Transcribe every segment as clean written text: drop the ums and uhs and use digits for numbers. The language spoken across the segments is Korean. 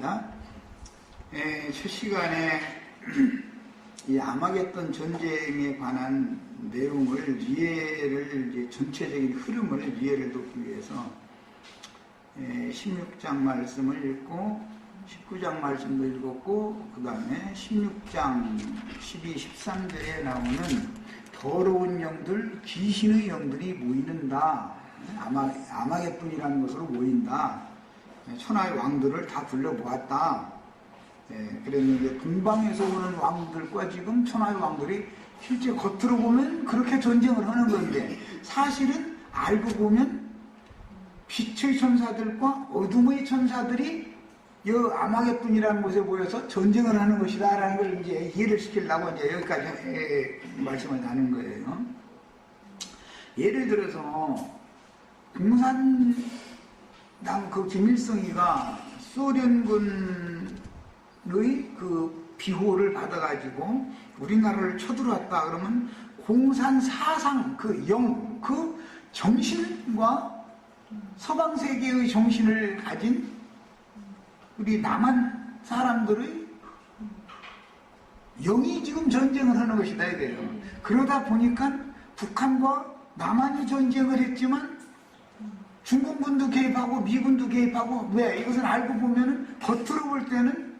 하겠습니다. 첫 시간에 이 아마겟돈 전쟁에 관한 내용을 이해를 이제 전체적인 흐름을 이해를 돕기 위해서 16장 말씀을 읽고 19장 말씀도 읽었고 그 다음에 16장 12, 13절에 나오는 더러운 영들, 귀신의 영들이 모이는다. 아마겟돈이라는 것으로 모인다. 천하의 왕들을 다 둘러보았다. 그랬는데 동방에서 오는 왕들과 지금 천하의 왕들이 실제 겉으로 보면 그렇게 전쟁을 하는 건데 사실은 알고 보면 빛의 천사들과 어둠의 천사들이 이 아마겟돈이라는 곳에 모여서 전쟁을 하는 것이다 라는 걸 이제 이해를 시키려고 이제 여기까지 말씀을 나눈 거예요. 예를 들어서 공산당 그 김일성이가 소련군의 그 비호를 받아가지고 우리나라를 쳐들어왔다 그러면 공산 사상 그 정신과 서방 세계의 정신을 가진 우리 남한 사람들의 영이 지금 전쟁을 하는 것이다 이거예요. 그러다 보니까 북한과 남한이 전쟁을 했지만 중국군도 개입하고 미군도 개입하고 왜? 이것은 알고 보면은 겉으로 볼 때는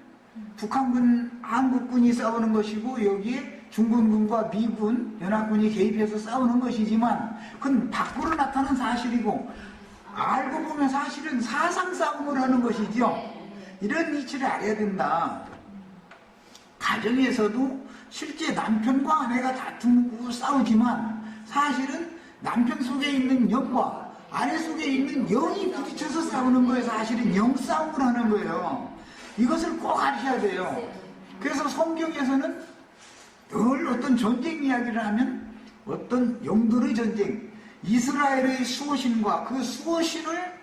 북한군, 한국군이 싸우는 것이고 여기에 중국군과 미군, 연합군이 개입해서 싸우는 것이지만 그건 밖으로 나타난 사실이고 알고 보면 사실은 사상 싸움을 하는 것이죠. 이런 이치를 알아야 된다. 가정에서도 실제 남편과 아내가 다투고 싸우지만 사실은 남편 속에 있는 영과 아내 속에 있는 영이 부딪혀서 싸우는 거예요. 사실은 영싸움을 하는 거예요. 이것을 꼭 아셔야 돼요. 그래서 성경에서는 늘 어떤 전쟁 이야기를 하면 어떤 영들의 전쟁, 이스라엘의 수호신과 그 수호신을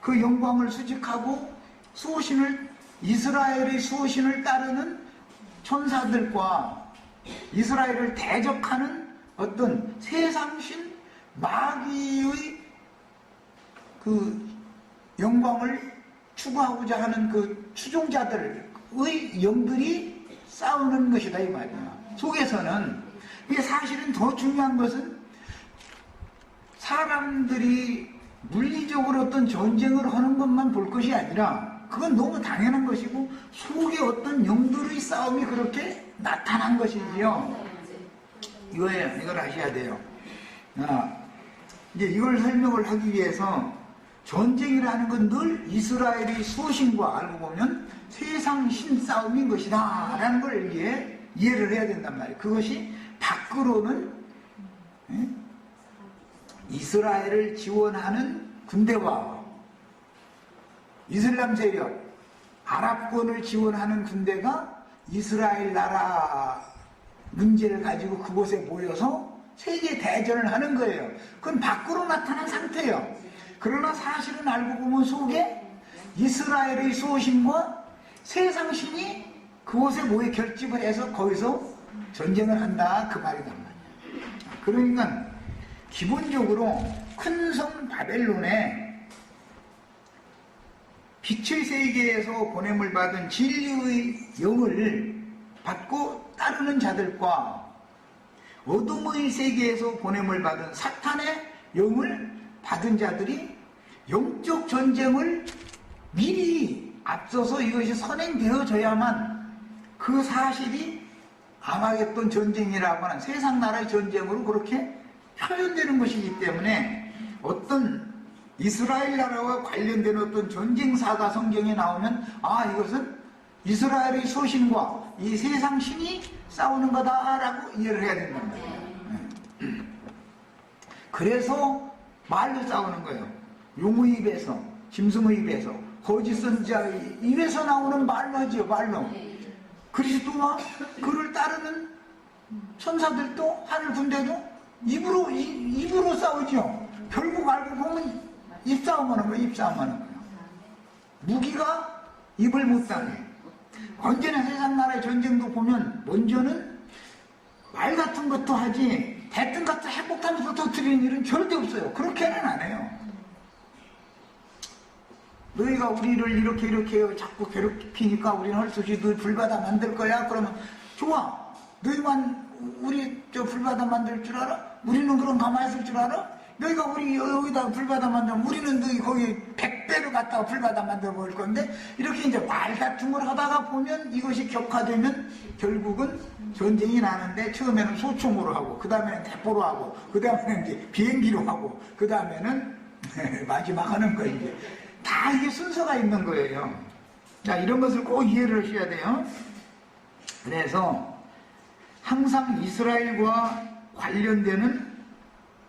그 영광을 수직하고 이스라엘의 수호신을 따르는 천사들과 이스라엘을 대적하는 어떤 세상신 마귀의 그 영광을 추구하고자 하는 그 추종자들의 영들이 싸우는 것이다 이 말이야. 속에서는 이게 사실은 더 중요한 것은 사람들이 물리적으로 어떤 전쟁을 하는 것만 볼 것이 아니라 그건 너무 당연한 것이고 속에 어떤 영들의 싸움이 그렇게 나타난 것이지요. 이걸 아셔야 돼요. 이제 이걸 설명을 하기 위해서 전쟁이라는 건 늘 이스라엘의 수호신과 알고 보면 세상 신싸움인 것이다 라는 걸 이해를 해야 된단 말이에요. 그것이 밖으로는 이스라엘을 지원하는 군대와 이슬람 세력, 아랍권을 지원하는 군대가 이스라엘 나라 문제를 가지고 그곳에 모여서 세계 대전을 하는 거예요. 그건 밖으로 나타난 상태예요. 그러나 사실은 알고 보면 속에 이스라엘의 수호신과 세상신이 그곳에 모여 결집을 해서 거기서 전쟁을 한다 그 말이단 말이에요. 그러니까 기본적으로 큰 성 바벨론에 빛의 세계에서 보냄을 받은 진리의 영을 받고 따르는 자들과 어둠의 세계에서 보냄을 받은 사탄의 영을 받은 자들이 영적 전쟁을 미리 앞서서 이것이 선행되어져야만 그 사실이 아마겟돈 전쟁이라고 하는 세상 나라의 전쟁으로 그렇게 표현되는 것이기 때문에 어떤 이스라엘 나라와 관련된 어떤 전쟁사가 성경에 나오면 이것은 이스라엘의 소신과 이 세상 신이 싸우는 거다라고 이해를 해야 된단 말이에요. 그래서 말로 싸우는 거예요. 용의 입에서, 짐승의 입에서, 거짓 선지자의 입에서 나오는 말로 하지요. 말로. 그리스도와 그를 따르는 천사들도 하늘 군대도 입으로 싸우죠. 결국 알고 보면 입싸움하는 거예요. 입싸움하는 거예요. 무기가 입을 못 당해. 언제나 세상 나라의 전쟁도 보면 먼저는 말 같은 것도 하지 대뜸 같은 핵폭탄부터 터뜨리는 일은 절대 없어요. 그렇게는 안 해요. 너희가 우리를 이렇게 자꾸 괴롭히니까 우리는 할 수 없이 너희 불바다 만들 거야? 그러면 좋아. 너희만 우리 저 불바다 만들 줄 알아? 우리는 그럼 가만히 있을 줄 알아? 너희가 우리 여기다 불바다 만들면 우리는 너희 거기 100배로 갖다가 불바다 만들어 먹을 건데, 이렇게 이제 말 같은 걸 하다가 보면 이것이 격화되면 결국은 전쟁이 나는데, 처음에는 소총으로 하고, 그 다음에는 대포로 하고, 그 다음에는 이제 비행기로 하고, 그 다음에는 마지막 하는 거, 이제 다 이게 순서가 있는 거예요. 자, 이런 것을 꼭 이해를 하셔야 돼요. 그래서 항상 이스라엘과 관련되는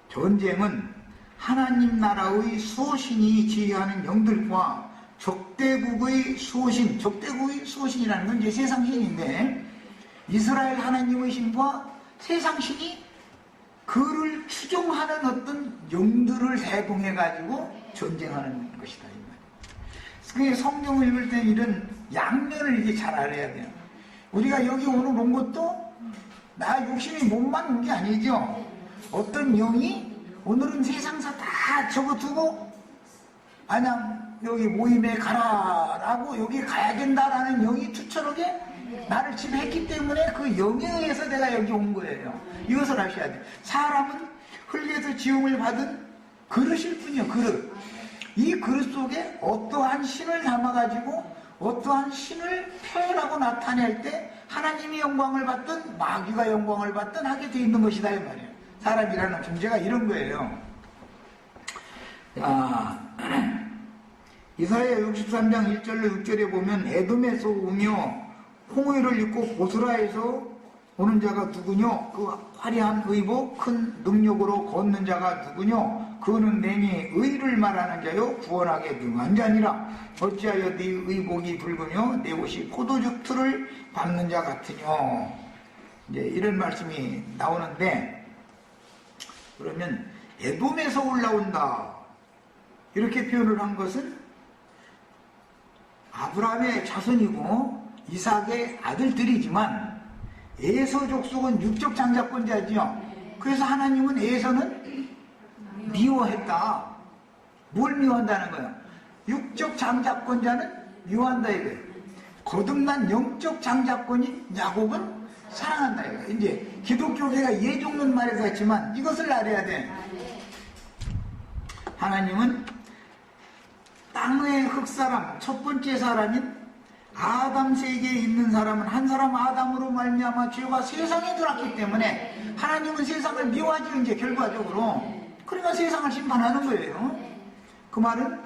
전쟁은 하나님 나라의 소신이 지휘하는 영들과 적대국의 소신, 적대국의 소신이라는 건 이제 세상신인데, 이스라엘 하나님의 신과 세상신이 그를 추종하는 어떤 영들을 대동해가지고 전쟁하는 것이다. 그게 성경을 읽을 때 이런 양면을 이렇게 잘 알아야 돼요. 우리가 여기 오늘 온 것도 나 욕심이 몸만 온 게 아니죠. 어떤 영이 오늘은 세상사 다 적어두고 마냥 여기 모임에 가라라고 여기 가야 된다라는 영이 투철하게 나를 지배했기 때문에 그 영에 의해서 내가 여기 온 거예요. 이것을 아셔야 돼요. 사람은 흙에서 지음을 받은 그릇일 뿐이요. 그릇. 이 그릇 속에 어떠한 신을 담아가지고 어떠한 신을 표현하고 나타낼 때 하나님이 영광을 받든 마귀가 영광을 받든 하게 돼 있는 것이다 이 말이에요. 사람이라는 존재가 이런 거예요. 이사야 63장 1절로 6절에 보면 에돔에서 오며 홍해를 입고 보스라에서 오는 자가 누구뇨? 그 화려한 의복 큰 능력으로 걷는 자가 누구뇨? 그는 내니 의를 말하는 자요 구원하게 능한 자니라. 어찌하여 네 의복이 붉으며 내 옷이 포도주 틀을 밟는 자 같으뇨? 이제 이런 말씀이 나오는데, 그러면 에돔에서 올라온다 이렇게 표현을 한 것은 아브라함의 자손이고 이삭의 아들들이지만 에서 족속은 육적 장자권자지요. 그래서 하나님은 에서는 미워했다. 뭘 미워한다는 거예요? 육적 장자권자는 미워한다 이거예요. 거듭난 영적 장자권인 야곱은 사랑한다 이거예요. 이제 기독교계가 예종론 말에서 했지만 이것을 알아야 돼. 하나님은 땅의 흙사람, 첫 번째 사람인 아담 세계에 있는 사람은 한 사람 아담으로 말미암아 죄가 세상에 들어왔기 때문에 하나님은 세상을 미워하죠. 이제 결과적으로 그러니까 세상을 심판하는 거예요. 그 말은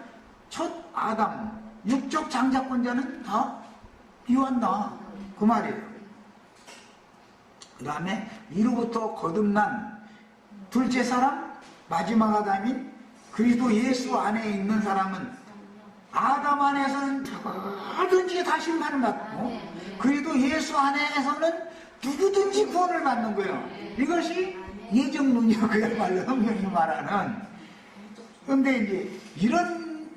첫 아담 육적 장자권자는 다 미워한다 그 말이에요. 그 다음에 이로부터 거듭난 둘째 사람 마지막 아담인 그리스도 예수 안에 있는 사람은 아담 안에서는 누구든지 다 심판을 받고 그래도 예수 안에서는 누구든지 구원을 받는 거예요. 이것이 예정론이요. 그야말로 성경이 말하는. 그런데 이제 이런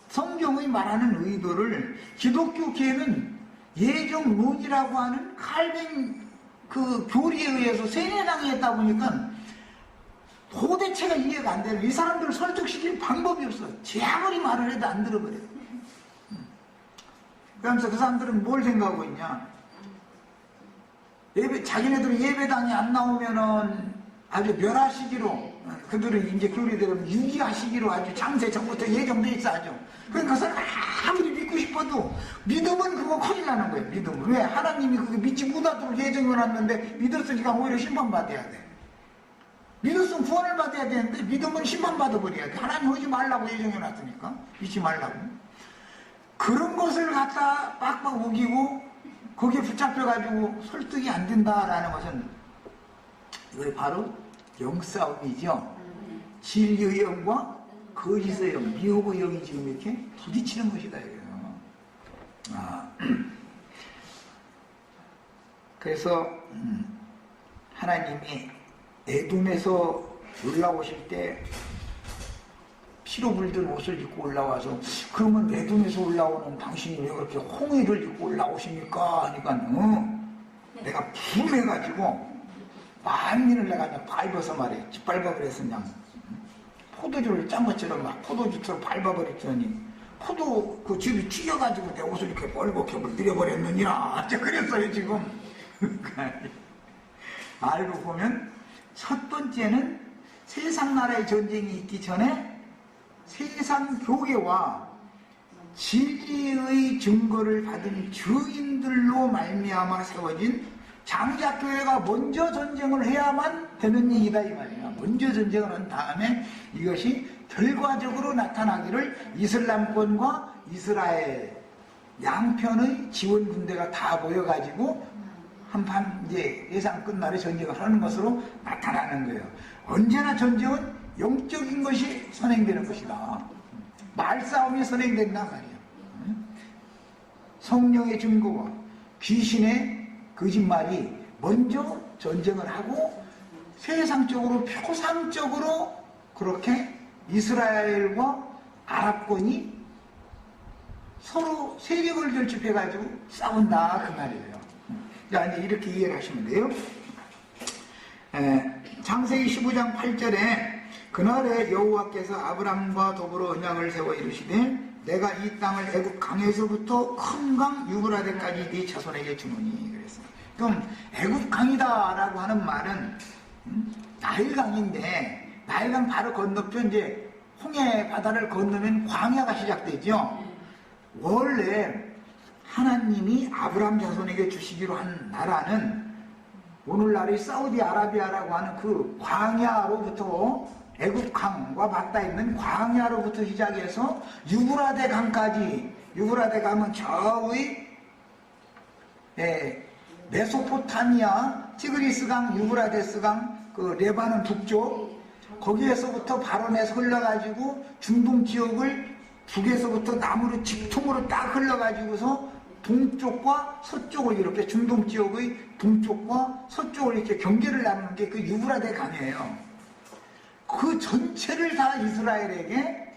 성경의 말하는 의도를 기독교계는 예정론이라고 하는 칼빈 그 교리에 의해서 세뇌당했다 보니까 도대체가 이해가 안 되는, 이 사람들을 설득시킬 방법이 없어. 제 아무리 말을 해도 안 들어버려요. 그러면서 그 사람들은 뭘 생각하고 있냐? 자기네들은 예배당에 안 나오면은 아주 멸하시기로, 그들은 이제 교리대로 유기하시기로 아주 장세 전부터 예정돼 있어 아주. 그러니까 그 사람 아무리 믿고 싶어도 믿음은 그거 큰일 나는 거예요. 믿음은. 왜? 하나님이 그거 믿지 못하도록 예정해놨는데 믿었으니까 오히려 심판받아야 돼. 믿었으면 구원을 받아야 되는데 믿음은 심판받아버려야 돼. 하나님 오지 말라고 예정해놨으니까 믿지 말라고. 그런 것을 갖다 빡빡 우기고 거기에 붙잡혀가지고 설득이 안 된다라는 것은 이거 바로 영싸움이죠. 진리의 영과 거짓의 영, 미혹의 영이 지금 이렇게 부딪히는 것이다 이거예요. 그래서 하나님이 에돔에서 올라오실 때 피로 물든 옷을 입고 올라와서, 그러면 에돔에서 올라오는 당신이 왜 그렇게 홍해를 입고 올라오십니까? 하니까 내가 분해가지고 만민을 내가 그냥 밟아서 말이야. 짓밟아 그래서 그냥 포도주를 짠 것처럼 막 포도주처럼 밟아버렸더니 포도 그 집이 튀겨가지고 내 옷을 이렇게 벌겋게 물들여버렸느니라. 그랬어요, 지금. 알고 보면 첫 번째는 세상 나라의 전쟁이 있기 전에 세상 교계와 진리의 증거를 받은 주인들로 말미암아 세워진 장작교회가 먼저 전쟁을 해야만 되는 얘기다 이 말이야. 먼저 전쟁을 한 다음에 이것이 결과적으로 나타나기를 이슬람권과 이스라엘 양편의 지원 군대가 다 모여가지고 한판 이제 예상 끝날에 전쟁을 하는 것으로 나타나는 거예요. 언제나 전쟁은 영적인 것이 선행되는 것이다. 말싸움이 선행된단 말이에요. 성령의 증거와 귀신의 거짓말이 먼저 전쟁을 하고 세상적으로 표상적으로 그렇게 이스라엘과 아랍권이 서로 세력을 결집해가지고 싸운다 그 말이에요. 자, 이제 이렇게 이해를 하시면 돼요. 창세기 15장 8절에 그날에 여호와께서 아브람과 더불어 언약을 세워 이르시되 내가 이 땅을 애굽 강에서부터 큰 강 유브라데까지 네 자손에게 주노니 그랬어요. 그럼 애굽 강이다라고 하는 말은 나일강인데 나일강 바로 건너편 이제 홍해 바다를 건너면 광야가 시작되죠. 원래 하나님이 아브람 자손에게 주시기로 한 나라는 오늘날의 사우디아라비아라고 하는 그 광야로부터 애굽 강과 맞닿아 있는 광야로부터 시작해서 유브라데 강까지, 유브라데 강은 저의 메소포타미아, 티그리스 강, 유브라데스 강, 그 레바논 북쪽 거기에서부터 발원해서 흘러가지고 중동 지역을 북에서부터 나무로 직통으로 딱 흘러가지고서 동쪽과 서쪽을 이렇게 중동 지역의 동쪽과 서쪽을 이렇게 경계를 나누는 게 그 유브라데 강이에요. 그 전체를 다 이스라엘에게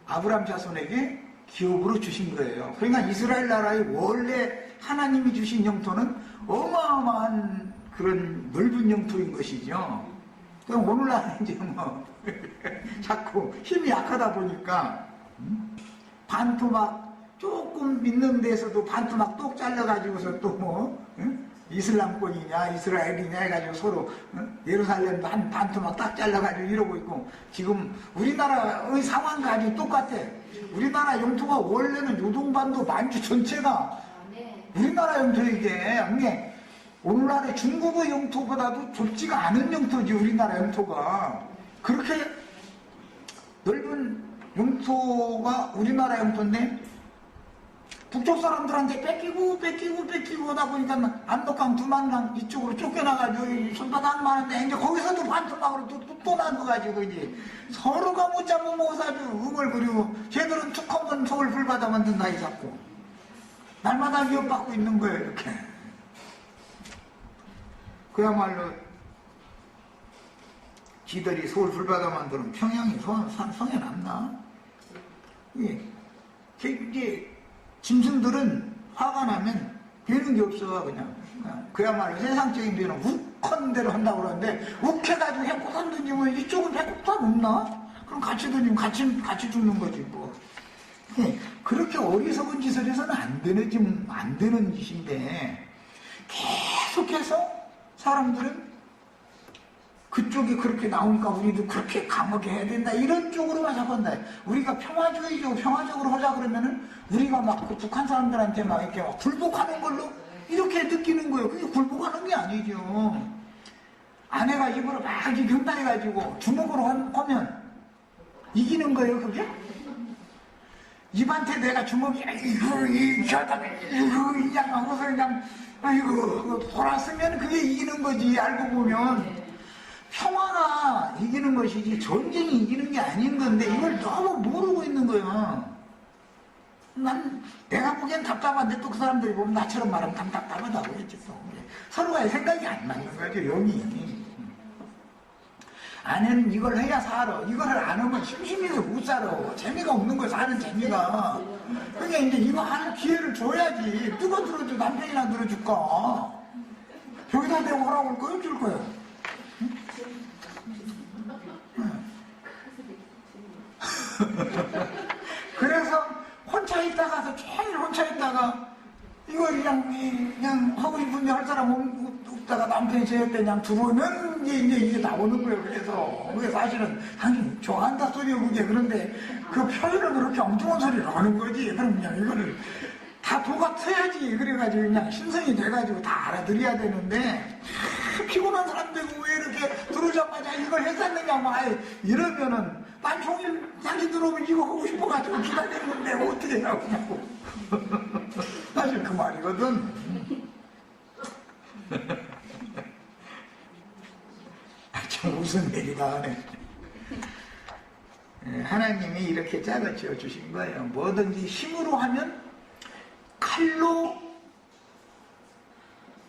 아브람 자손에게 기업으로 주신 거예요. 그러니까 이스라엘 나라의 원래 하나님이 주신 영토는 어마어마한 그런 넓은 영토인 것이죠. 그럼 오늘날은 이제 뭐 자꾸 힘이 약하다 보니까 반토막 조금 믿는 데서도 반토막 똑 잘라가지고서 또 뭐 이슬람권이냐 이스라엘이냐 해가지고 서로 예루살렘 반토막 딱 잘라가지고 이러고 있고 지금 우리나라의 상황과 아주 똑같아. 우리나라 영토가 원래는 요동반도 만주 전체가 우리나라 영토 이게 오늘날의 중국의 영토보다도 좁지가 않은 영토지. 우리나라 영토가 그렇게 넓은 영토가 우리나라 영토인데 북쪽 사람들한테 뺏기고 하다 보니까 안덕강, 두만강 이쪽으로 쫓겨나가지고 손바닥 많은데 이제 거기서도 반토막으로 또 나눠가지고 이제 서로가 못 잡으면 못 사주 응얼거리고 쟤들은 툭 한번 서울 불바다 만든다 이 잡고 날마다 위협받고 있는 거예요 이렇게. 그야말로 지들이 서울 불바다 만들면 평양이 성에 남나? 예. 이제 짐승들은 화가 나면 되는 게 없어 그냥. 그야말로 세상적인 데는 욱한 대로 한다고 그러는데 욱해가지고 해코산 던지면 이쪽은 해코산 없나? 그럼 같이 던지면 같이 죽는 거지 뭐. 예. 그렇게 어리석은 짓을 해서는 안 되는 짓인데 계속해서 사람들은 그쪽이 그렇게 나오니까 우리도 그렇게 강하게 해야 된다 이런 쪽으로만 자꾸 한다. 우리가 평화적으로 하자 그러면은 우리가 막 그 북한 사람들한테 막 이렇게 막 굴복하는 걸로 이렇게 느끼는 거예요. 그게 굴복하는 게 아니죠. 아내가 입으로 막 이렇게 경단해가지고 주먹으로 하면 이기는 거예요 그게? 입한테 내가 주먹이 그냥 하고서 그냥 아이고 돌았으면 그게 이기는 거지. 알고 보면 평화가 이기는 것이지 전쟁이 이기는 게 아닌 건데 이걸 너무 모르고 있는 거예요. 난 내가 보기엔 답답한데 또 그 사람들이 보면 나처럼 말하면 답답하다고 했지. 서로가 생각이 안 맞는 거죠. 영이. 아내는 이걸 해야 살아. 이걸 안 하면 심심해서 못 살아. 재미가 없는 거야 사는 재미가. 그러니까 이제 이거 하는 기회를 줘야지. 누가 들어줘? 남편이나 들어줄까? 여기다 대고 하라고 할 거야? 줄 거야? 그래서 혼자 있다가서 종일 혼자 있다가 이거 그냥 하고 싶은데 할 사람 없다가 남편이 저녁 때 그냥 들어오면 이제 나오는 거예요. 그래서 그게 사실은 당연히 좋아한다 소리요 그게. 그런데 그 표현은 그렇게 엉뚱한 소리를 하는 거지. 그럼 그냥 이거를 다 도가 터야지. 그래가지고 그냥 신성이 돼가지고 다 알아들어야 되는데 피곤한 사람 되고 왜 이렇게 들어오자마자 이걸 했었느냐 막 이러면은 난 종일 자기 들어오면 이거 하고 싶어가지고 기다렸는데 어떻게 나오냐고. 사실 그 말이거든. 참 무슨 일이다 하네. 하나님이 이렇게 짝을 지어 주신 거예요. 뭐든지 힘으로 하면 칼로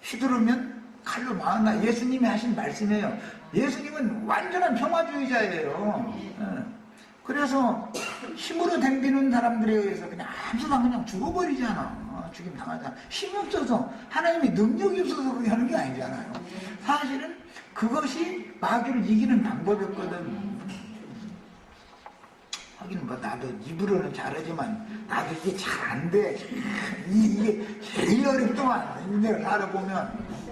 휘두르면 칼로 망한다. 예수님이 하신 말씀이에요. 예수님은 완전한 평화주의자예요. 그래서 힘으로 댕기는 사람들에 의해서 그냥 아무나 그냥 죽어버리잖아. 죽임 당하잖아. 힘이 없어서 하나님이 능력이 없어서 그렇게 하는 게 아니잖아요. 사실은 그것이 마귀를 이기는 방법이었거든. 하긴 뭐 나도 입으로는 잘하지만 나도 이게 잘 안 돼. 이게 제일 어렵더만. 내가 살아보면.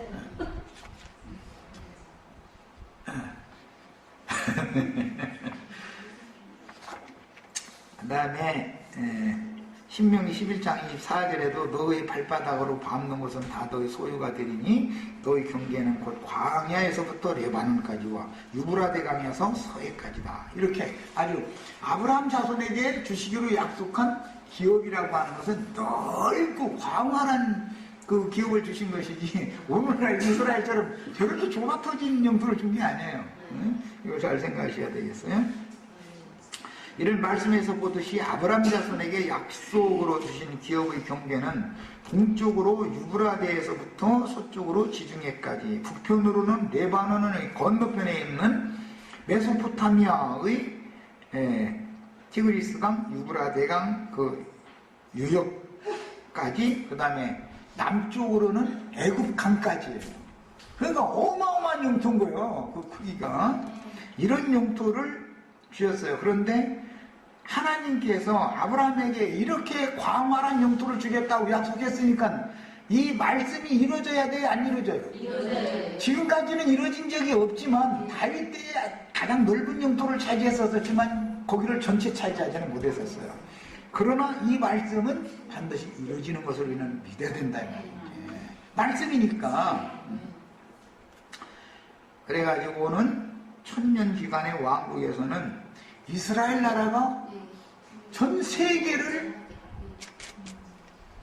그 다음에 신명기 11장 24절에도 너의 발바닥으로 밟는 것은 다 너의 소유가 되리니 너의 경계는 곧 광야에서부터 레바논까지와 유브라데 강에서 서해까지다. 이렇게 아주 아브라함 자손에게 주시기로 약속한 기업이라고 하는 것은 넓고 광활한 그 기업을 주신 것이지 오늘날 이스라엘처럼 저렇게 좁아 터진 영토를 준 게 아니에요. 이거 잘 생각하셔야 되겠어요. 이를 말씀에서 보듯이 아브라함 자손에게 약속으로 주신 기업의 경계는 동쪽으로 유브라데에서부터 서쪽으로 지중해까지, 북편으로는 레바논의 건너편에 있는 메소포타미아의 티그리스강, 유브라데강 그 유역까지, 그 다음에 남쪽으로는 애굽강까지예요. 그러니까 어마어마한 영토인 거예요. 그 크기가. 이런 영토를 주셨어요. 그런데 하나님께서 아브라함에게 이렇게 광활한 영토를 주겠다고 약속했으니까 이 말씀이 이루어져야 돼요? 안 이루어져요? 이루어져요. 지금까지는 이루어진 적이 없지만 다윗 때에 가장 넓은 영토를 차지했었지만 거기를 전체 차지하지는 못했었어요. 그러나 이 말씀은 반드시 이루어지는 것을 우리는 믿어야 된다. 말씀이니까. 그래가지고는 천년 기간의 왕국에서는 이스라엘 나라가 전 세계를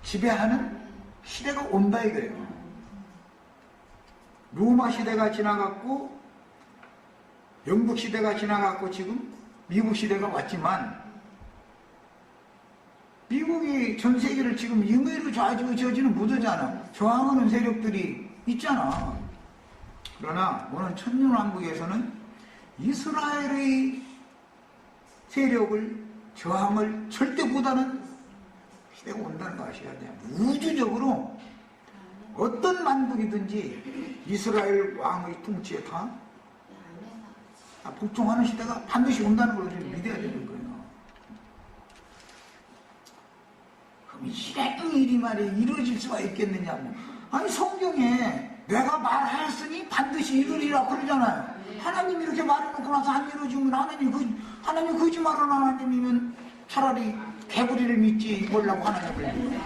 지배하는 시대가 온다 이거예요. 로마 시대가 지나갔고 영국 시대가 지나갔고 지금 미국 시대가 왔지만 미국이 전 세계를 지금 임의로 좌지우지하지는 못하잖아. 저항하는 세력들이 있잖아. 그러나 오늘 천년왕국에서는 이스라엘의 세력을 저항을 절대 못하는 시대가 온다는 거 아셔야 돼요. 우주적으로 어떤 만국이든지 이스라엘 왕의 통치에 다 복종하는 시대가 반드시 온다는 걸 우리는 믿어야 되는 거예요. 그럼 이런 일이 말이야 이루어질 수가 있겠느냐고. 아니 성경에 내가 말하였으니 반드시 이루리라 그러잖아요. 하나님이 이렇게 말해놓고 나서 안 이루어지면 하나님 거짓말하는 하나님이면 차라리 개구리를 믿지 뭐라고 하나님을 믿어.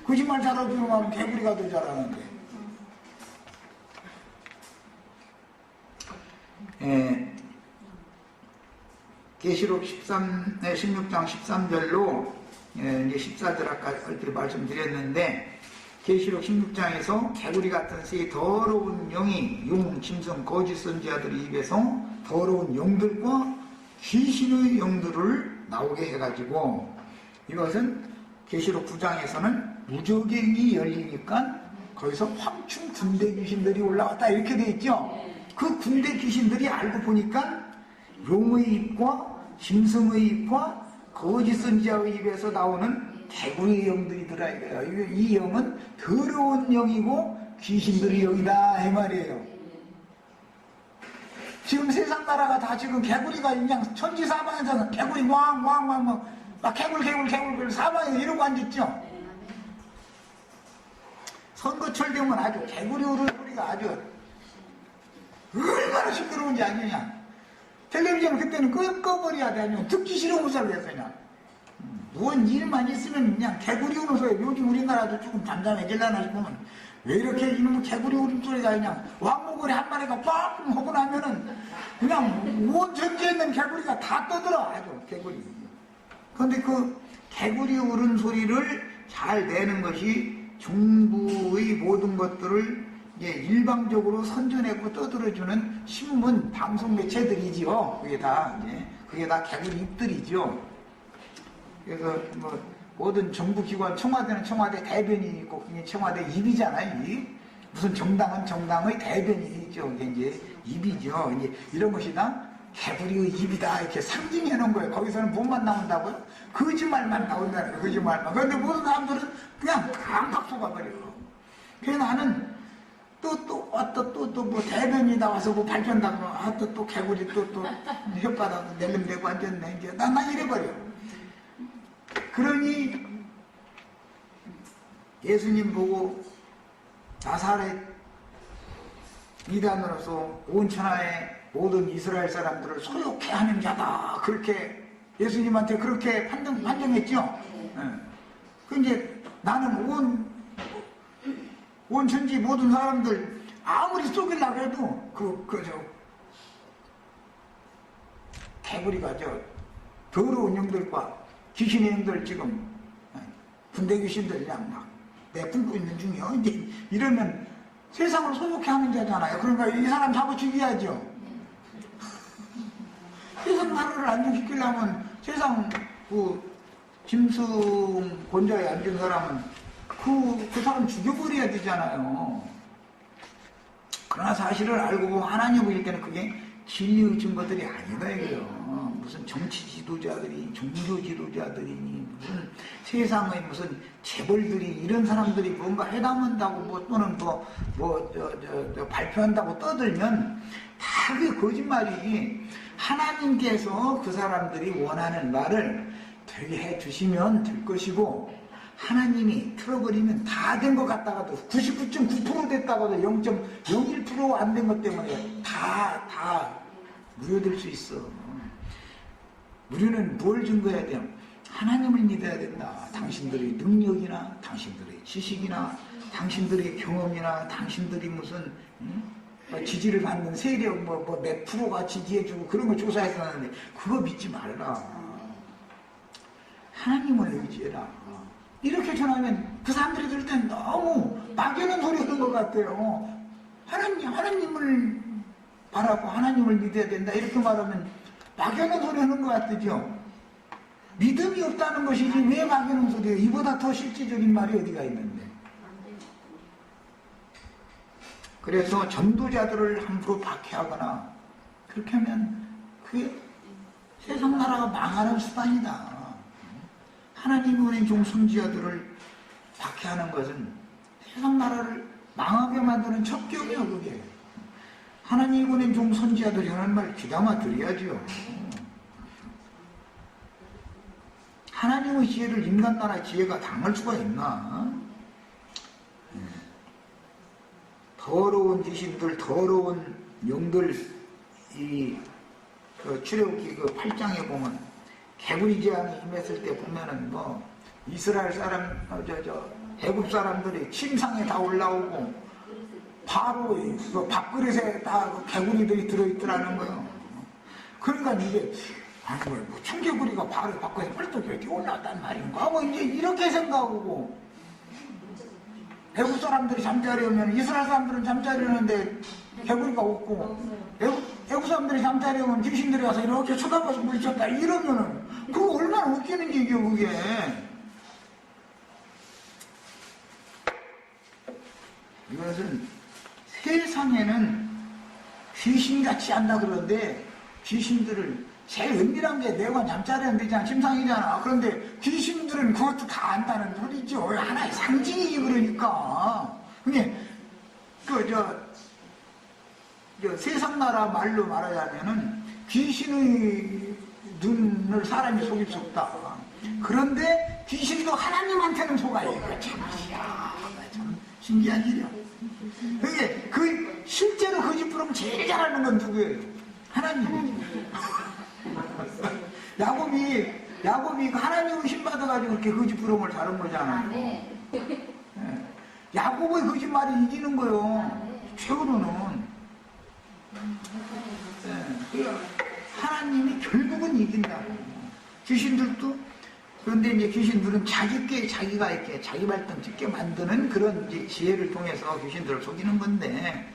거짓말 잘하기로 하면 개구리가 더 잘하는데. 계시록 16장 13절로 이제 14절 아까 얼핏 말씀드렸는데 계시록 16장에서 개구리 같은 새 더러운 영이 용, 짐승, 거짓 선지자들 입에서 더러운 영들과 귀신의 영들을 나오게 해가지고 이것은 계시록 9장에서는 무저갱이 열리니까 거기서 황충 군대 귀신들이 올라왔다 이렇게 돼 있죠. 그 군대 귀신들이 알고 보니까 용의 입과 짐승의 입과 거짓 선지자의 입에서 나오는 개구리의 영들이더라 이거예요. 이 영은 더러운 영이고 귀신들의 영이다 이 말이에요. 지금 세상 나라가 다 지금 개구리가 그냥 천지사방에서 개구리 왕왕왕 뭐 막 개굴 사방에 이러고 앉았죠. 선거철 되면 아주 개구리 우는 소리가 아주 얼마나 시끄러운지 아니냐. 텔레비전 그때는 꺼버려야 돼. 아니면 듣기 싫은 소리를 해서 그냥 뭔 일만 있으면 그냥 개구리 우는 소리. 요즘 우리나라도 조금 잠잠해질라나 싶으면 왜 이렇게 이놈의 개구리 우는 소리가 그냥 왕모거리 한 마리가 빡 하고 나면은 그냥 온 전지에 있는 개구리가 다 떠들어. 아주 개구리. 그런데 그 개구리 울은 소리를 잘 내는 것이 정부의 모든 것들을 일방적으로 선전하고 떠들어주는 신문, 방송 매체들이지요. 그게 다 개구리 입들이죠. 그래서 뭐 모든 정부기관, 청와대는 청와대 대변인이 있고, 그게 청와대 입이잖아요. 입. 무슨 정당은 정당의 대변인이 있죠. 이게 이제 입이죠. 이제 이런 것이 다 개구리의 입이다. 이렇게 상징해 놓은 거예요. 거기서는 뭐만 나온다고요? 거짓말만 나온다는 거예요. 거짓말만. 그런데 모든 사람들은 그냥 깜빡 속아버려요. 그래서 나는 또 뭐 대변이 나와서 뭐 발표한다고 또 개구리 또 혓바닥 낼름대고 앉았네. 이제 난 이래버려. 그러니 예수님 보고 나사렛 이단으로서 온 천하의 모든 이스라엘 사람들을 소욕해 하는 자다. 그렇게 예수님한테 그렇게 판정했죠. 그 이제 나는 온 천지 모든 사람들 아무리 속이려고 해도 개구리가 더러운 영들과 귀신의 영들 지금 군대 귀신들 그냥 막 내뿜고 있는 중이요. 이제 이러면 세상을 소욕해 하는 자잖아요. 그러니까 이 사람 잡아 죽여야죠. 세상 나라를 안정시키려면 세상 짐승 권좌에 앉은 사람은 그 사람 죽여버려야 되잖아요. 그러나 사실을 알고 보면 하나님 보일 때는 그게 진리의 증거들이 아니다 이거예요. 무슨 정치 지도자들이, 종교 지도자들이니, 무슨 세상의 무슨 재벌들이, 이런 사람들이 뭔가 해담한다고 또는 발표한다고 떠들면 다 그게 거짓말이. 하나님께서 그 사람들이 원하는 말을 되게 해주시면 될 것이고, 하나님이 틀어버리면 다 된 것 같다가도 99.9% 됐다가도 0.01% 안 된 것 때문에 다 무효될 수 있어. 우리는 뭘 증거해야 돼요? 하나님을 믿어야 된다. 당신들의 능력이나 당신들의 지식이나 당신들의 경험이나 당신들이 무슨 지지를 받는 세력 몇 프로가 지지해주고 그런 거 조사해서 하는데 그거 믿지 말라. 하나님을 의지해라. 이렇게 전하면 그 사람들이 들을 땐 너무 막연한 소리 하는 것 같아요. 하나님을 바라고 하나님을 믿어야 된다. 이렇게 말하면 막연한 소리 하는 것 같죠. 믿음이 없다는 것이지 왜 막연한 소리예요? 이보다 더 실질적인 말이 어디가 있는데. 그래서 전도자들을 함부로 박해하거나 그렇게 하면 그게 세상 나라가 망하는 수단이다. 하나님이 원하는 종 선지자들을 박해하는 것은 세상 나라를 망하게 만드는 첩경이요. 그게 하나님이 원하는 종 선지자들이 하는 말 귀담아 들어야죠. 하나님의 지혜를 인간 나라의 지혜가 당할 수가 있나? 더러운 귀신들, 더러운 영들, 출애굽기 8장에 보면 개구리 재앙이 임했을 때 보면은 이스라엘 사람, 애굽 사람들이 침상에 다 올라오고 바로 밥그릇에 다 개구리들이 들어있더라는 거예요. 그러니까 이게 청개구리가 바로 밖에서 펄떡 이렇게 올라왔단 말인가? 이제 이렇게 생각하고 애국 사람들이 잠자리오면 이스라엘 사람들은 잠자리오는데 개구리가 없고 애국 사람들이 잠자리오면 귀신들이 와서 이렇게 쳐다봐서 물리쳤다 이러면은 그거 얼마나 웃기는 얘기요 그게. 이것은 세상에는 귀신같이 한다 그러는데 귀신들을 제일 은밀한 게 내관 잠자리는 되잖아. 침상이잖아. 그런데 귀신들은 그것도 다 안다는 소리죠. 하나의 상징이지 그러니까. 그게 세상 나라 말로 말하자면은 귀신의 눈을 사람이 속일 수 없다. 그런데 귀신도 하나님한테는 속아요. 참이야. 참 신기한 일이야. 그 실제로 거짓부름 제일 잘하는 건 누구예요? 하나님. 야곱이 하나님을 힘받아가지고 그렇게 거짓부름을 다룬 거잖아요. 네. 야곱의 거짓말이 이기는 거요. 최고로는. 하나님이 결국은 이긴다고. 귀신들도, 그런데 이제 귀신들은 자기가 이렇게 자기 발등 짙게 만드는 그런 이제 지혜를 통해서 귀신들을 속이는 건데,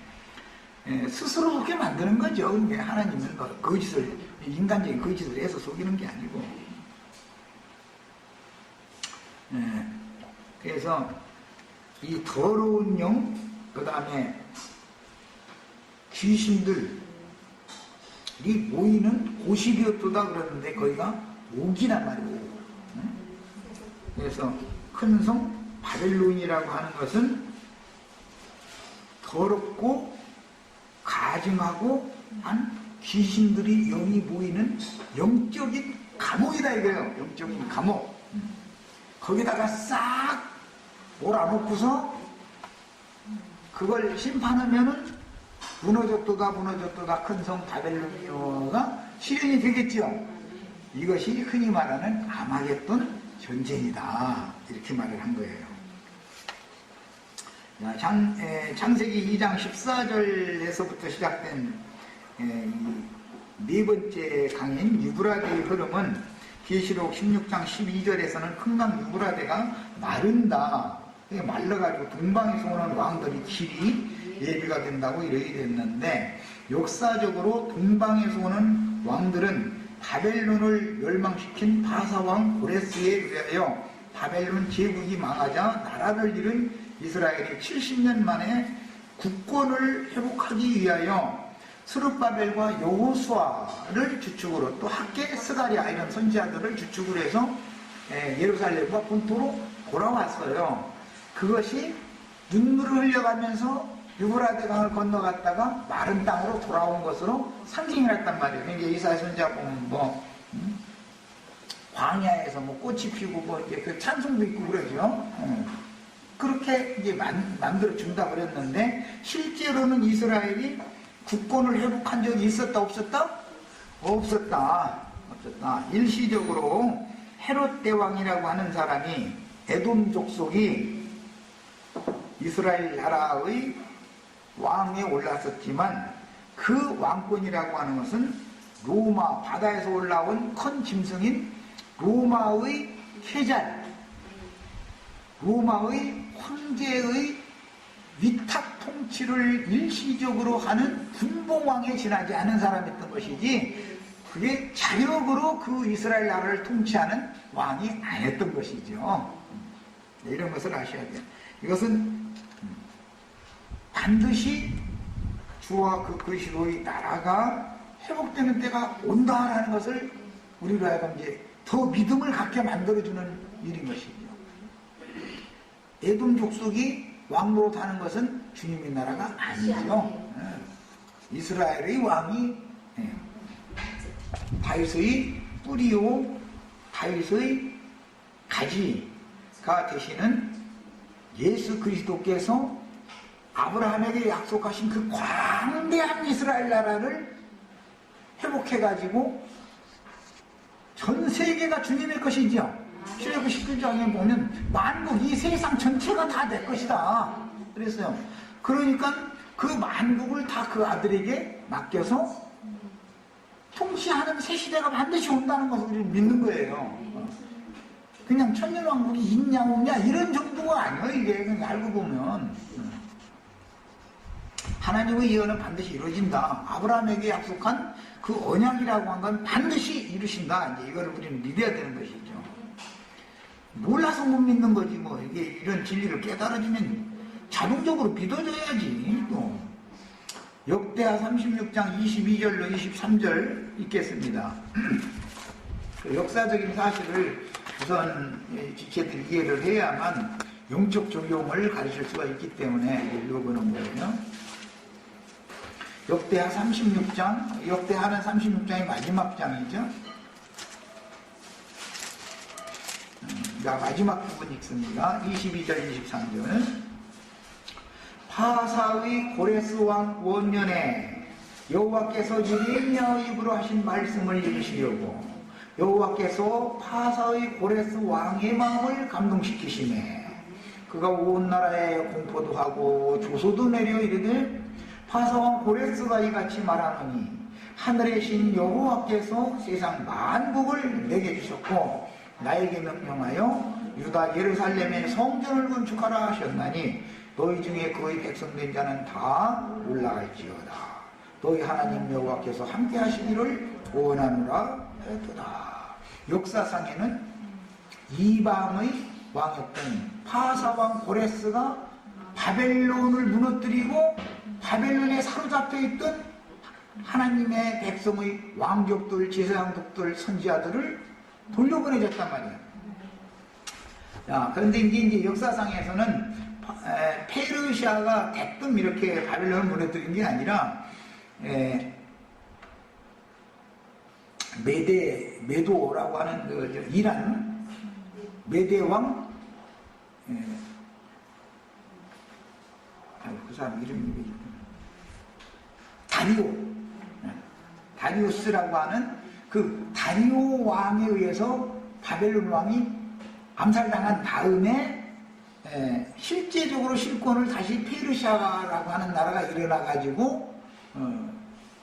스스로 속게 만드는 거죠. 근데 하나님은 거짓을, 인간적인 거짓을 해서 속이는 게 아니고. 그래서 이 더러운 영, 그 다음에 귀신들이 모이는 곳이었다 그러는데 거기가 옥이란 말이에요. 그래서 큰 성 바벨론이라고 하는 것은 더럽고 가증하고 한 귀신들이 영이 모이는 영적인 감옥이다 이거예요. 영적인 감옥. 거기다가 싹 몰아놓고서 그걸 심판하면은 무너졌도다 큰 성 바벨론이어가 실현이 되겠죠. 이것이 흔히 말하는 아마겟돈 전쟁이다 이렇게 말을 한 거예요. 창세기 2장 14절에서부터 시작된 네 번째 강인 유브라데의 흐름은 계시록 16장 12절에서는 큰 강 유브라데가 마른다. 말라가지고 동방에서 오는 왕들이 길이 예비가 된다고 이렇게 됐는데, 역사적으로 동방에서 오는 왕들은 바벨론을 멸망시킨 바사왕 고레스에 의하여 바벨론 제국이 망하자 나라를 잃은 이스라엘이 70년 만에 국권을 회복하기 위하여 스룹바벨과 여호수아를 주축으로, 또 학계 스가랴 이런 선지자들을 주축으로 해서 예루살렘과 본토로 돌아왔어요. 그것이 눈물을 흘려가면서 유브라데 강을 건너갔다가 마른 땅으로 돌아온 것으로 상징을 했단 말이에요. 이제 이사야 선지자 보면 광야에서 꽃이 피고 이제 그 찬송도 있고 그러죠. 그렇게 이제 만들어 준다 그랬는데, 실제로는 이스라엘이 국권을 회복한 적이 있었다 없었다? 없었다. 일시적으로 헤롯 대왕이라고 하는 사람이 에돔 족속이 이스라엘 나라의 왕에 올랐었지만, 그 왕권이라고 하는 것은 로마 바다에서 올라온 큰 짐승인 로마의 캐잘, 로마의 황제의 위탁 통치를 일시적으로 하는 분봉왕에 지나지 않은 사람이었던 것이지, 그게 자력으로 그 이스라엘 나라를 통치하는 왕이 아니었던 것이죠. 이런 것을 아셔야 돼요. 이것은 반드시 주와 그 그리스도의 나라가 회복되는 때가 온다라는 것을 우리로 하여금 이제 더 믿음을 갖게 만들어주는 일인 것이죠. 에돔 족속이 왕으로 타는 것은 주님의 나라가 아니죠. 이스라엘의 왕이 다윗의 뿌리요 다윗의 가지가 되시는 예수 그리스도께서 아브라함에게 약속하신 그 광대한 이스라엘 나라를 회복해가지고 전 세계가 주님의 것이죠. 출애굽 19장에 보면 만국, 이 세상 전체가 다 내 것이다 그랬어요. 그러니까 그 만국을 다 그 아들에게 맡겨서 통치하는 새 시대가 반드시 온다는 것을 우리는 믿는 거예요. 그냥 천년왕국이 있냐 없냐 이런 정도가 아니에요. 이게 그냥 알고 보면 하나님의 예언은 반드시 이루어진다. 아브라함에게 약속한 그 언약이라고 한 건 반드시 이루신다. 이제 이걸 우리는 믿어야 되는 것이죠. 몰라서 못 믿는 거지 뭐. 이게 이런 진리를 깨달아지면 자동적으로 믿어져야지. 또 역대하 36장 22절로 23절 읽겠습니다. 그 역사적인 사실을 우선 지체들 이해를 해야만 영적 적용을 가르칠 수가 있기 때문에 읽어보는 거예요. 역대하 36장, 역대하는 36장의 마지막 장이죠. 자, 마지막 부분 읽습니다. 22절 23절. 파사의 고레스 왕 원년에 여호와께서 예레미야의 입으로 하신 말씀을 이루시려고 여호와께서 파사의 고레스 왕의 마음을 감동시키시매 그가 온 나라에 공포도 하고 조소도 내려 이르되 파사왕 고레스가 이같이 말하노니 하늘의 신 여호와께서 세상 만국을 내게 주셨고 나에게 명령하여 유다 예루살렘의 성전을 건축하라 하셨나니 너희 중에 그의 백성된 자는 다 올라갈지어다. 너희 하나님 여호와께서 함께 하시기를 원하노라 했도다. 역사상에는 이방의 왕이었던 파사왕 고레스가 바벨론을 무너뜨리고 바벨론에 사로잡혀 있던 하나님의 백성의 왕족들, 제사장족들, 선지자들을 돌려보내줬단 말이에요. 자, 그런데 이제 역사상에서는 페르시아가 대뜸 이렇게 바벨론을 무너뜨린 게 아니라 메도라고 하는 그 이란 메대 왕, 그 사람 이름이 다리우스라고 하는 그 다리오 왕에 의해서 바벨론 왕이 암살당한 다음에 실제적으로 실권을 다시 페르시아라고 하는 나라가 일어나가지고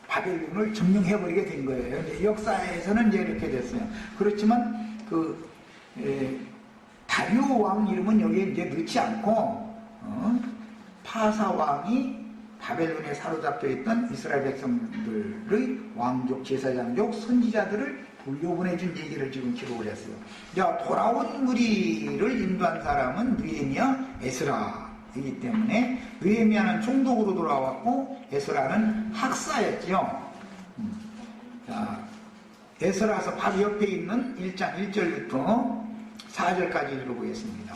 바벨론을 점령해버리게 된 거예요. 역사에서는 이제 이렇게 됐어요. 그렇지만 그 다리오 왕 이름은 여기에 이제 넣지 않고 파사 왕이 바벨론에 사로잡혀 있던 이스라엘 백성들의 왕족, 제사장족, 선지자들을 돌려보내준 얘기를 지금 기록을 했어요. 자, 돌아온 무리를 인도한 사람은 느헤미야, 에스라이기 때문에 느헤미야는 총독으로 돌아왔고 에스라는 학사였죠. 자, 에스라서 바로 옆에 있는 1장 1절부터 4절까지 읽어보겠습니다.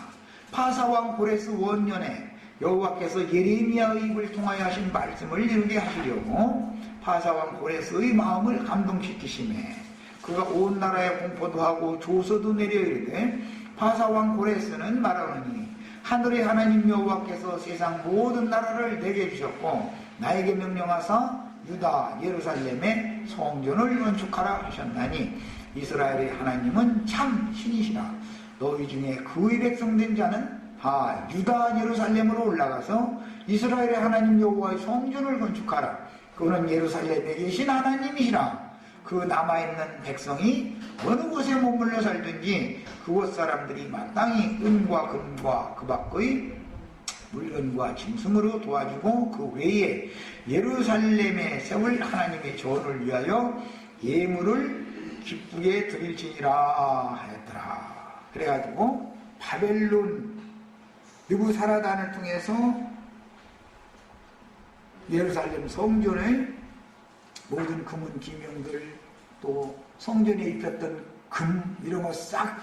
파사왕 고레스 원년에 여호와께서 예레미야의 입을 통하여 하신 말씀을 이루게 하시려고 파사왕 고레스의 마음을 감동시키시매 그가 온 나라에 공포도 하고 조서도 내려 이르되 파사왕 고레스는 말하노니 하늘의 하나님 여호와께서 세상 모든 나라를 내게 주셨고 나에게 명령하사 유다 예루살렘의 성전을 건축하라 하셨나니 이스라엘의 하나님은 참 신이시라. 너희 중에 그의 백성된 자는 다 유다 예루살렘으로 올라가서 이스라엘의 하나님 여호와의 성전을 건축하라. 그는 예루살렘에 계신 하나님이시라. 그 남아있는 백성이 어느 곳에 머물러 살든지 그곳 사람들이 마땅히 은과 금과 그 밖의 물건과 짐승으로 도와주고 그 외에 예루살렘에 세울 하나님의 전을 위하여 예물을 기쁘게 드릴지니라 하였더라. 그래가지고 바벨론 느부사라단을 통해서 예루살렘 성전의 모든 금은 기명들 또 성전에 입혔던 금 이런 거 싹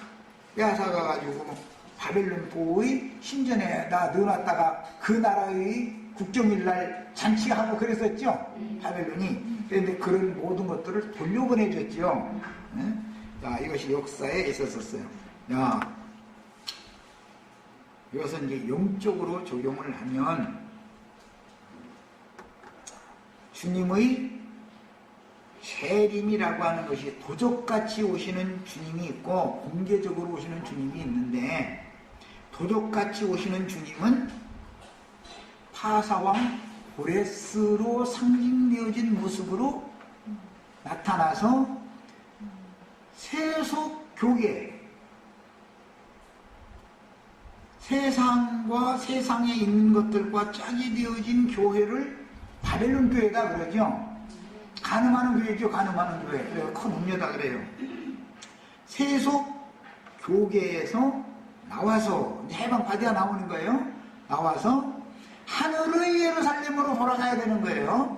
빼앗아가가지고 바벨론 보의 신전에다 넣어놨다가 그 나라의 국정일날 잔치하고 그랬었죠. 바벨론이. 그런데 그런 모든 것들을 돌려보내줬죠. 자, 이것이 역사에 있었어요. 야, 이것은 이제 영적으로 적용을 하면 주님의 세림이라고 하는 것이 도적같이 오시는 주님이 있고 공개적으로 오시는 주님이 있는데 도적같이 오시는 주님은 파사왕 고레스로 상징되어진 모습으로 나타나서 세속교계 세상과 세상에 있는 것들과 짝이 되어진 교회를 바벨론 교회다 그러죠. 간음하는 교회죠. 간음하는 교회. 그래서 큰 음료다 그래요. 세속 교계에서 나와서 해방받아야 나오는 거예요. 나와서 하늘의 예루살렘으로 돌아가야 되는 거예요.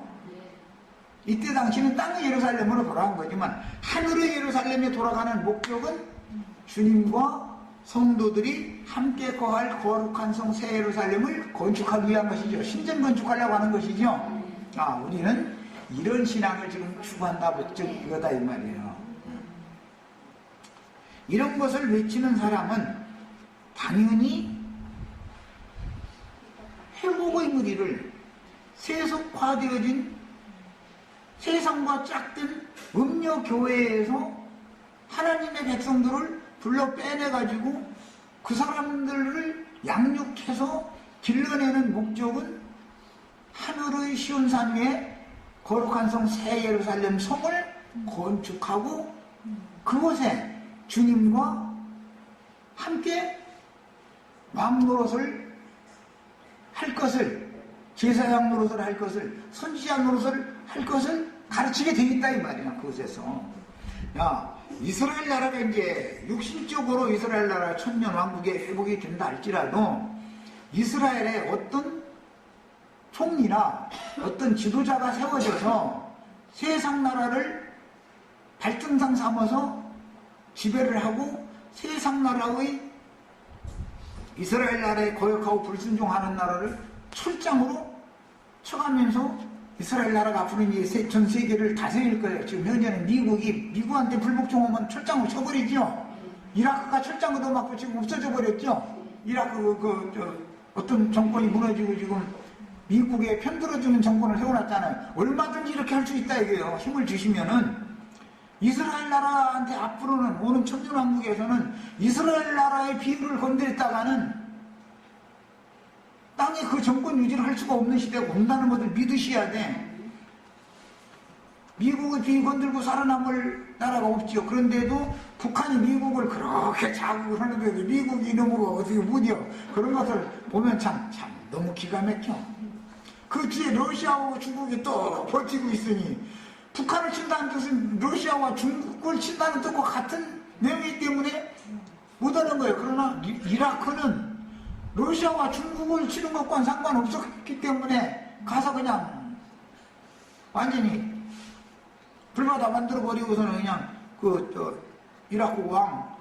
이때 당시는 땅의 예루살렘으로 돌아간 거지만 하늘의 예루살렘에 돌아가는 목적은 주님과 성도들이 함께 거할 거룩한 성 새 예루살렘을 건축하기 위한 것이죠. 신전 건축하려고 하는 것이죠. 아, 우리는 이런 신앙을 지금 추구한다, 목적이 이거다 이 말이에요. 이런 것을 외치는 사람은 당연히 회복의 무리를 세속화되어진 세상과 짝든 음녀 교회에서 하나님의 백성들을 불러 빼내가지고 그 사람들을 양육해서 길러내는 목적은 하늘의 시온산 위에 거룩한 성 새 예루살렘 성을 건축하고 그곳에 주님과 함께 왕노릇을 할 것을, 제사장 노릇을 할 것을, 선지자 노릇을 할 것을 가르치게 되어 있다 이 말이야. 그곳에서 야, 이스라엘 나라가 이제 육신적으로 이스라엘 나라 천년 왕국의 회복이 된다 할지라도 이스라엘에 어떤 총리나 어떤 지도자가 세워져서 세상 나라를 발등상 삼아서 지배를 하고 세상 나라의 이스라엘 나라에 거역하고 불순종하는 나라를 철장으로 쳐가면서 이스라엘 나라가 앞으로 이제 전 세계를 다스릴 거예요. 지금 현재는 미국한테 불복종하면 철장으로 쳐버리죠. 이라크가 철장으로 맞고 지금 없어져 버렸죠. 이라크 어떤 정권이 무너지고 지금 미국에 편들어주는 정권을 세워놨잖아요. 얼마든지 이렇게 할 수 있다 이게요. 힘을 주시면은 이스라엘 나라한테 앞으로는 오는 천년왕국에서는 이스라엘 나라의 비위를 건드렸다가는 땅에 그 정권 유지를 할 수가 없는 시대가 온다는 것을 믿으셔야 돼. 미국의 비위 건들고 살아남을 나라가 없지요. 그런데도 북한이 미국을 그렇게 자극을 하는데 미국이 이놈으로 어떻게 못이요. 그런 것을 보면 참 너무 기가 막혀. 그 뒤에 러시아하고 중국이 또 버티고 있으니 북한을 친다는 뜻은 러시아와 중국을 친다는 뜻과 같은 내용이기 때문에 못하는 거예요. 그러나 이라크는 러시아와 중국을 치는 것과는 상관없었기 때문에 가서 그냥 완전히 불바다 만들어버리고서는 그냥 이라크 왕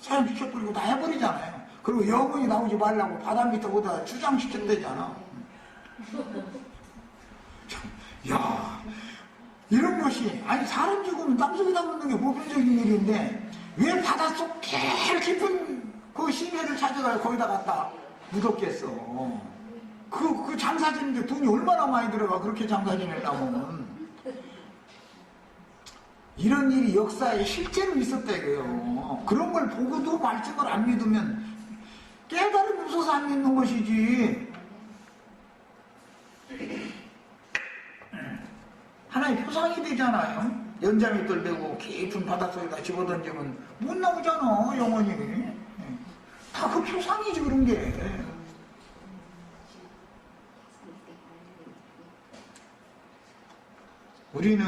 사형시켜버리고 다 해버리잖아요. 그리고 영원히 나오지 말라고 바다 밑에 오다 주장시켰대잖아. 야, 이런 것이 아니 사람 죽으면 땅속에다 묻는 게 보편적인 일인데 왜 바닷속 제일 깊은 그 심해를 찾아가요. 거기다 갖다 묻었겠어. 그 장사 지는데 돈이 얼마나 많이 들어가. 그렇게 장사 지내려면 이런 일이 역사에 실제로 있었다 이거예요. 그런 걸 보고도 말씀을 안 믿으면 깨달음이 없어서 안 믿는 것이지. 하나의 표상이 되잖아요. 연자밑돌 대고 깊은 바닷속에다 집어던지면 못 나오잖아 영원히. 다 그 표상이지 그런 게. 우리는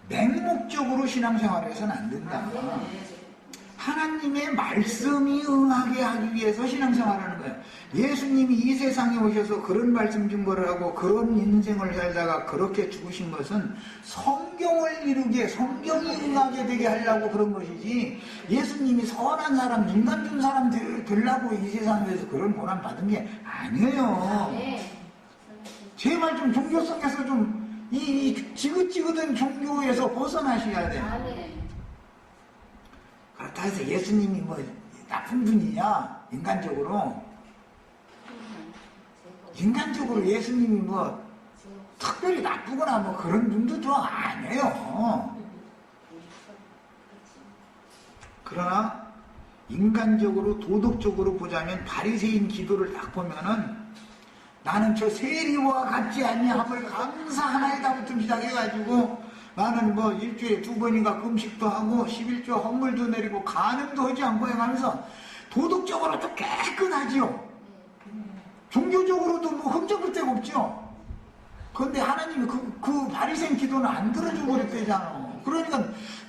맹목적으로 신앙생활을 해서는 안 된다. 하나님의 말씀이 응하게 하기 위해서 신앙생활하는 거예요. 예수님이 이 세상에 오셔서 그런 말씀 증거를 하고 그런 인생을 살다가 그렇게 죽으신 것은 성경을 이루게 성경이 응하게 되게 하려고 그런 것이지 예수님이 선한 사람, 인간 준 사람 되려고 이 세상에서 그런 고난 받은 게 아니에요. 제발 좀 종교성에서 좀 이 지긋지긋한 종교에서 벗어나셔야 돼. 그렇다 해서 예수님이 뭐 나쁜 분이냐? 인간적으로 예수님이 뭐 특별히 나쁘거나 뭐 그런 분도 좀 아니에요. 그러나 인간적으로 도덕적으로 보자면 바리새인 기도를 딱 보면은 나는 저 세리와 같지 아니함을 감사하나이다부터 시작해가지고 나는 뭐 일주일에 2번인가 금식도 하고 11조 헌물도 내리고 간음도 하지 않고 해가면서 도덕적으로도 깨끗하지요. 종교적으로도 뭐 흠잡을 데가 없죠. 그런데 하나님이 그 바리새인 기도는 안 들어주고 그랬대잖아. 그러니까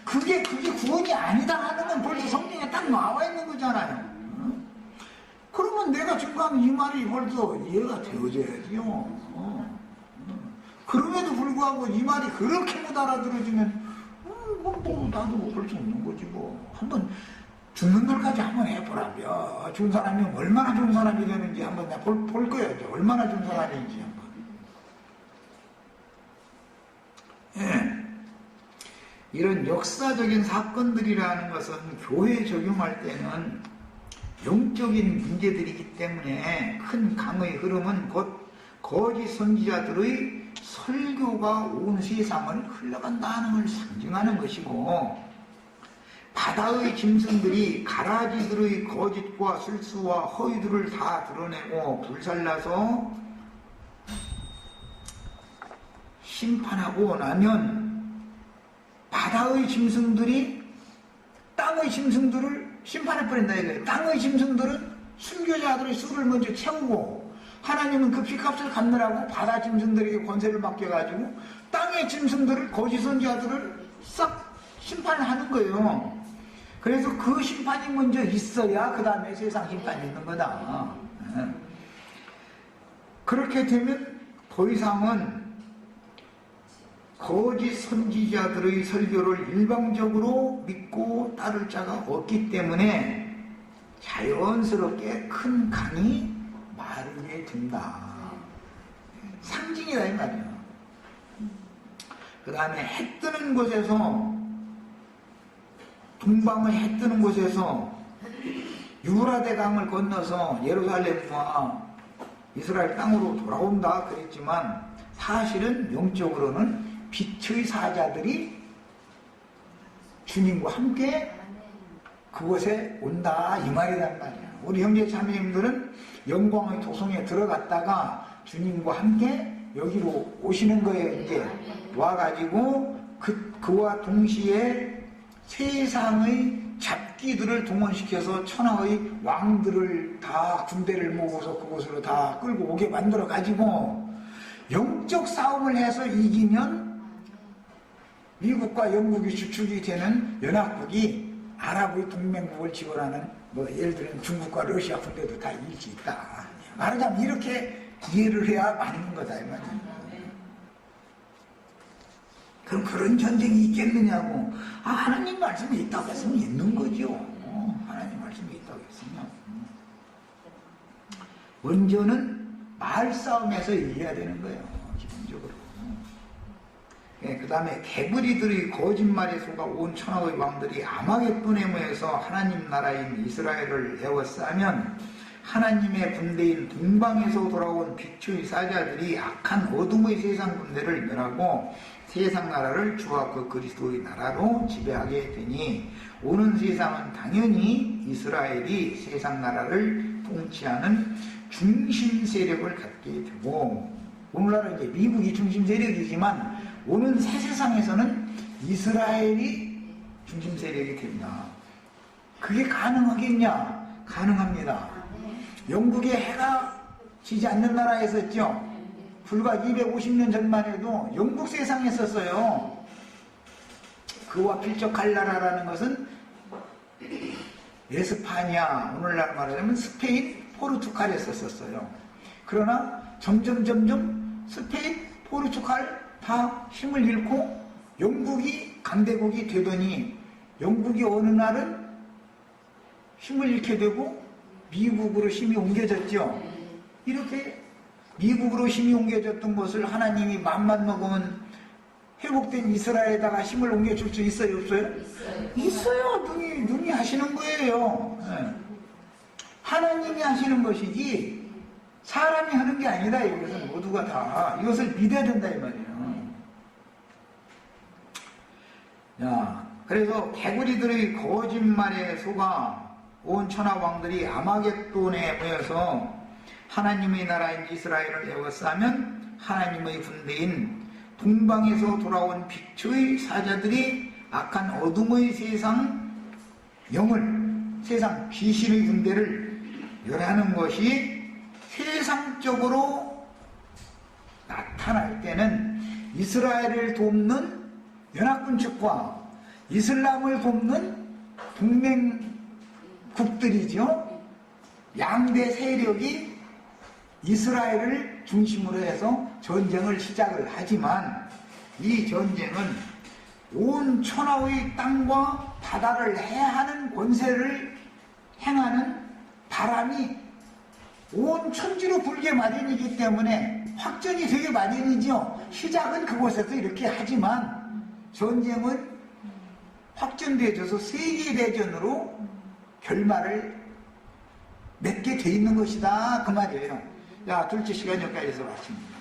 그게 구원이 아니다 하는 건 벌써 성경에 딱 나와 있는 거잖아요. 그러면 내가 증거하는 이 말이 벌써 이해가 되어져야지요. 그럼에도 불구하고 이 말이 그렇게 못 알아들어지면 나도 뭐 볼 수 없는 거지 뭐. 한번 죽는 날까지 한번 해보라며. 좋은 사람이 얼마나 좋은 사람이 되는지 한번 내가 볼 거야. 얼마나 좋은 사람인지 한번. 예. 이런 역사적인 사건들이라는 것은 교회에 적용할 때는 영적인 문제들이기 때문에 큰 강의 흐름은 곧 거짓 선지자들의 설교가 온 세상을 흘러간다는 걸 상징하는 것이고, 바다의 짐승들이 가라지들의 거짓과 실수와 허위들을 다 드러내고 불살라서 심판하고 나면 바다의 짐승들이 땅의 짐승들을 심판해버린다 이거예요. 땅의 짐승들은 순교자들의 수를 먼저 채우고, 하나님은 그 피값을 갚느라고 바다 짐승들에게 권세를 맡겨가지고 땅의 짐승들을, 거짓 선지자들을 싹 심판을 하는 거예요. 그래서 그 심판이 먼저 있어야 그 다음에 세상 심판이 있는 거다. 그렇게 되면 더 이상은 거짓 선지자들의 설교를 일방적으로 믿고 따를 자가 없기 때문에 자연스럽게 큰 강이 마르게 된다. 상징이다 이 말이야. 그 다음에 해 뜨는 곳에서, 동방의 해 뜨는 곳에서 유브라데 강을 건너서 예루살렘과 이스라엘 땅으로 돌아온다 그랬지만, 사실은 영적으로는 빛의 사자들이 주님과 함께 그곳에 온다 이 말이란 말이야. 우리 형제 자매님들은 영광의 도성에 들어갔다가 주님과 함께 여기로 오시는 거예요. 이제 와가지고 그와 동시에 세상의 잡기들을 동원시켜서 천하의 왕들을 다 군대를 모아서 그곳으로 다 끌고 오게 만들어 가지고 영적 싸움을 해서 이기면 미국과 영국이 주축이 되는 연합국이 아랍의 동맹국을 지원하는, 뭐 예를 들면 중국과 러시아 군대도 다 이길 수 있다. 말하자면 이렇게 이해를 해야 맞는 거다 이 말이야. 그럼 그런 전쟁이 있겠느냐고. 하나님 말씀이 있다고 했으면 있는 거죠. 하나님 말씀이 있다고 했으면. 먼저는 말싸움에서 이겨야 되는 거예요. 기본적으로. 그 다음에 개구리들의 거짓말에 속아 온 천하의 왕들이 아마겟돈에 모여서 하나님 나라인 이스라엘을 에워싸면, 하나님의 군대인 동방에서 돌아온 빛의 사자들이 악한 어둠의 세상 군대를 멸하고 세상 나라를 주와 그 그리스도의 나라로 지배하게 되니, 오는 세상은 당연히 이스라엘이 세상 나라를 통치하는 중심 세력을 갖게 되고, 오늘날은 이제 미국이 중심 세력이지만 오는 새 세상에서는 이스라엘이 중심 세력이 된다. 그게 가능하겠냐? 가능합니다. 영국에 해가 지지 않는 나라에 있었죠. 불과 250년 전만 해도 영국 세상에 있었어요. 그와 필적할 나라라는 것은 에스파냐, 오늘날 말하자면 스페인, 포르투갈에 있었어요. 그러나 점점 스페인, 포르투갈 다 힘을 잃고 영국이 강대국이 되더니, 영국이 어느 날은 힘을 잃게 되고 미국으로 힘이 옮겨졌죠. 이렇게 미국으로 힘이 옮겨졌던 것을 하나님이 맘만 먹으면 회복된 이스라엘에다가 힘을 옮겨줄 수 있어요, 없어요? 있어요. 눈이 하시는 거예요. 하나님이 하시는 것이지 사람이 하는 게 아니다. 이것은 모두가 다 이것을 믿어야 된다 이 말이에요. 그래서 개구리들의 거짓말에 속아 온 천하 왕들이 아마겟돈에 모여서 하나님의 나라인 이스라엘을 에워싸면, 하나님의 군대인 동방에서 돌아온 빛의 사자들이 악한 어둠의 세상 영을, 세상 귀신의 군대를 멸하는 것이 세상적으로 나타날 때는, 이스라엘을 돕는 연합군 측과 이슬람을 돕는 동맹국들이죠. 양대 세력이 이스라엘을 중심으로 해서 전쟁을 시작을 하지만, 이 전쟁은 온 천하의 땅과 바다를 해하는 권세를 행하는 바람이 온 천지로 불게 마련이기 때문에 확전이 되게 마련이죠. 시작은 그곳에서 이렇게 하지만 전쟁은 확전되어져서 세계대전으로 결말을 맺게 돼 있는 것이다 그 말이에요. 야, 둘째 시간 여기까지 해서 마칩니다.